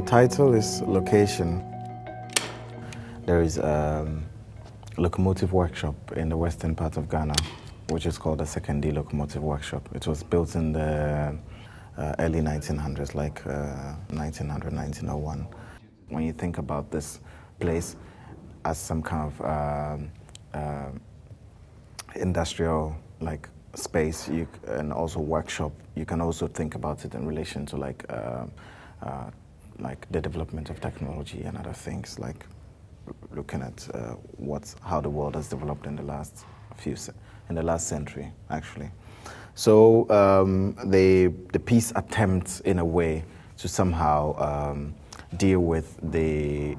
title is Location. There is a locomotive workshop in the western part of Ghana, which is called the Second D Locomotive Workshop. It was built in the early 1900s, like 1900, 1901. When you think about this place as some kind of industrial space and also workshop, you can also think about it in relation to like the development of technology and other things, like looking at how the world has developed in the last century, actually. So the piece attempts, in a way, to somehow deal with the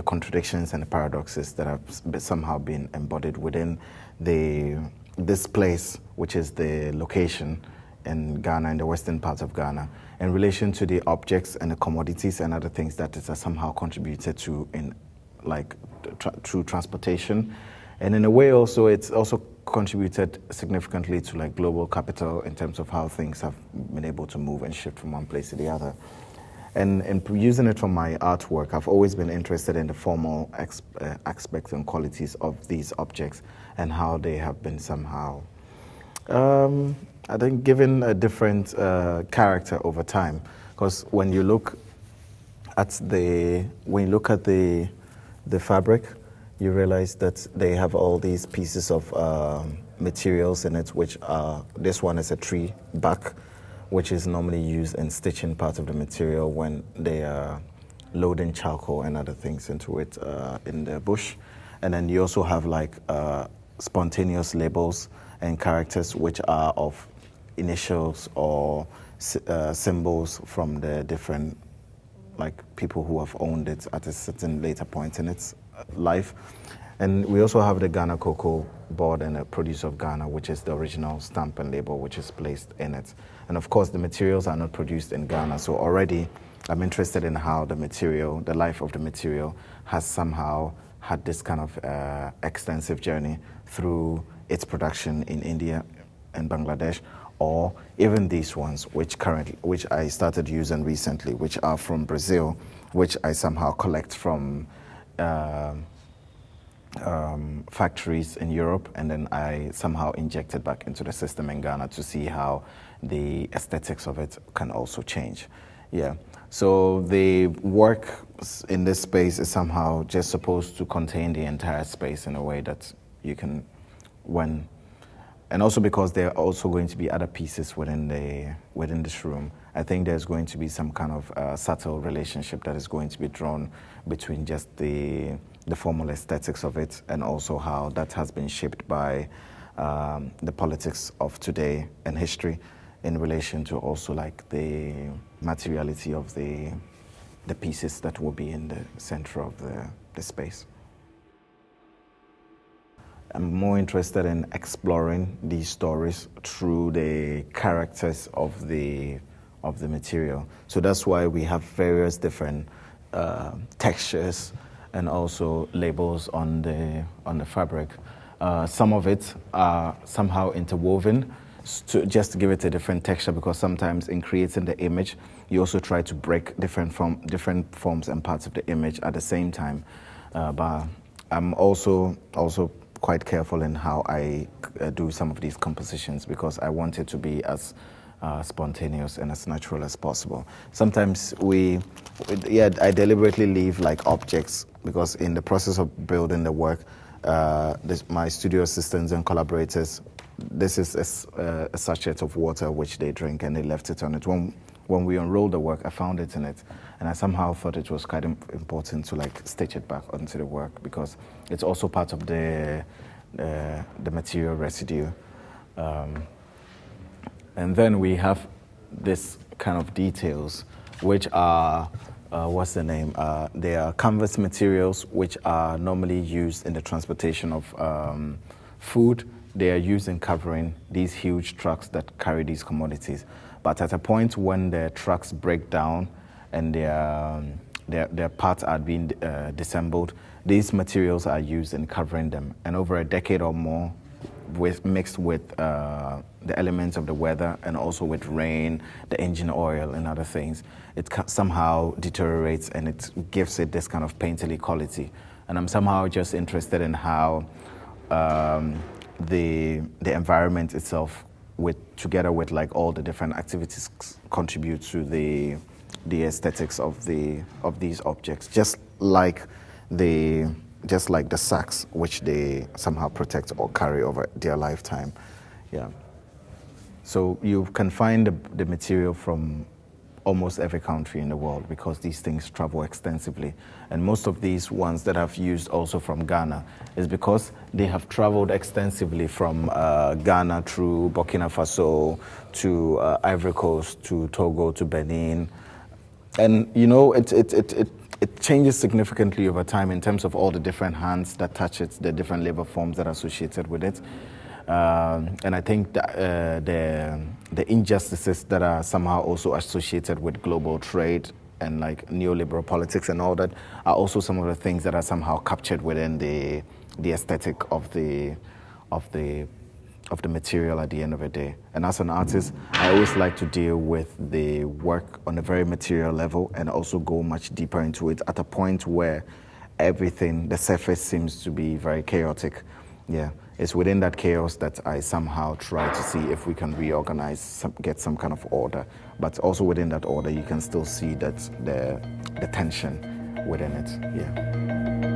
contradictions and the paradoxes that have somehow been embodied within this place, which is the location in Ghana, in the western part of Ghana, in relation to the objects and the commodities and other things that it has somehow contributed to through transportation. And in a way also, it's also contributed significantly to global capital in terms of how things have been able to move and shift from one place to the other. And in using it from my artwork, I've always been interested in the formal aspects and qualities of these objects and how they have been somehow, I think, given a different character over time. Because when you look at the fabric, you realize that they have all these pieces of materials in it, which this one is a tree bark, which is normally used in stitching part of the material when they are loading charcoal and other things into it in the bush. And then you also have spontaneous labels and characters which are of initials or symbols from the different people who have owned it at a certain later point in its life. And we also have the Ghana Cocoa Board and the Produce of Ghana, which is the original stamp and label which is placed in it. And of course, the materials are not produced in Ghana, so already I'm interested in how the life of the material has somehow had this kind of extensive journey through its production in India and Bangladesh, or even these ones which I started using recently, which are from Brazil, which I somehow collect from factories in Europe, and then I somehow inject it back into the system in Ghana to see how the aesthetics of it can also change. Yeah. So the work in this space is somehow just supposed to contain the entire space in a way that you can, and also because there are also going to be other pieces within this room, I think there's going to be some kind of subtle relationship that is going to be drawn between just the formal aesthetics of it and also how that has been shaped by the politics of today and history in relation to also the materiality of the pieces that will be in the center of the space. I'm more interested in exploring these stories through the characters of the material. So that's why we have various different textures and also labels on the fabric. Some of it are somehow interwoven just to give it a different texture, because sometimes in creating the image, you also try to break different forms and parts of the image at the same time. But I'm also quite careful in how I do some of these compositions, because I want it to be as spontaneous and as natural as possible. Sometimes I deliberately leave objects, because in the process of building the work, my studio assistants and collaborators, this is a sachet of water which they drink, and they left it on it. When we unrolled the work, I found it in it, and I somehow thought it was quite important to stitch it back onto the work, because it's also part of the material residue. And then we have this kind of details, which are, what's the name? They are canvas materials, which are normally used in the transportation of food. They are used in covering these huge trucks that carry these commodities. But at a point when the trucks break down and their parts are being disassembled, these materials are used in covering them. And over a decade or more, mixed with the elements of the weather and also with rain, the engine oil and other things, it somehow deteriorates and it gives it this kind of painterly quality. And I'm somehow just interested in how the environment itself, together with like all the different activities, contribute to the aesthetics of these objects, just like the sacks which they somehow protect or carry over their lifetime. Yeah. So you can find the material from almost every country in the world because these things travel extensively. And most of these ones that I've used also from Ghana is because they have traveled extensively from Ghana through Burkina Faso to Ivory Coast to Togo to Benin. And you know, it changes significantly over time in terms of all the different hands that touch it, the different labor forms that are associated with it. And I think that, the injustices that are somehow also associated with global trade and like neoliberal politics and all that are also some of the things that are somehow captured within the aesthetic of the material at the end of the day. And as an artist, I always like to deal with the work on a very material level and also go much deeper into it at a point where everything, the surface seems to be very chaotic. Yeah, it's within that chaos that I somehow try to see if we can reorganize, get some kind of order. But also within that order, you can still see that the tension within it. Yeah.